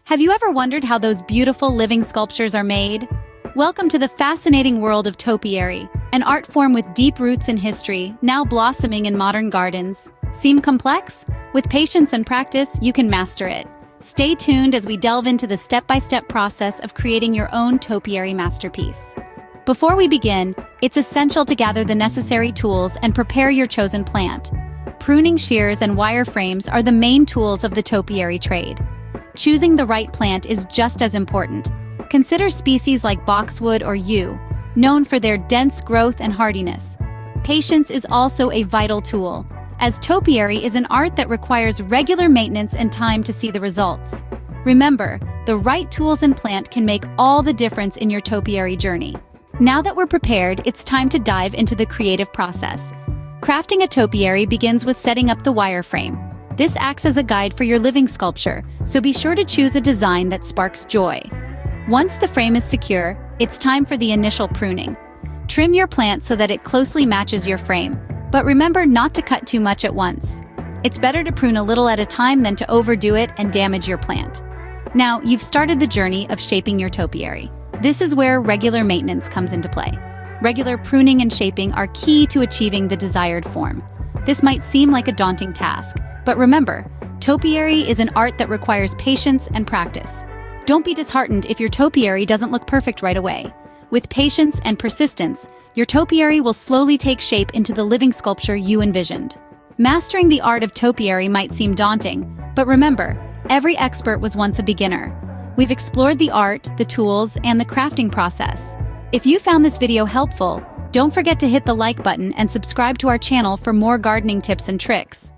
Have you ever wondered how those beautiful living sculptures are made? Welcome to the fascinating world of topiary, an art form with deep roots in history, now blossoming in modern gardens. Seem complex? With patience and practice, you can master it. Stay tuned as we delve into the step-by-step process of creating your own topiary masterpiece. Before we begin, it's essential to gather the necessary tools and prepare your chosen plant. Pruning shears and wireframes are the main tools of the topiary trade. Choosing the right plant is just as important. Consider species like boxwood or yew, known for their dense growth and hardiness. Patience is also a vital tool, as topiary is an art that requires regular maintenance and time to see the results. Remember, the right tools and plant can make all the difference in your topiary journey. Now that we're prepared, it's time to dive into the creative process. Crafting a topiary begins with setting up the wireframe. This acts as a guide for your living sculpture, so be sure to choose a design that sparks joy. Once the frame is secure, it's time for the initial pruning. Trim your plant so that it closely matches your frame, but remember not to cut too much at once. It's better to prune a little at a time than to overdo it and damage your plant. Now, you've started the journey of shaping your topiary. This is where regular maintenance comes into play. Regular pruning and shaping are key to achieving the desired form. This might seem like a daunting task, but remember, topiary is an art that requires patience and practice. Don't be disheartened if your topiary doesn't look perfect right away. With patience and persistence, your topiary will slowly take shape into the living sculpture you envisioned. Mastering the art of topiary might seem daunting, but remember, every expert was once a beginner. We've explored the art, the tools, and the crafting process. If you found this video helpful, don't forget to hit the like button and subscribe to our channel for more gardening tips and tricks.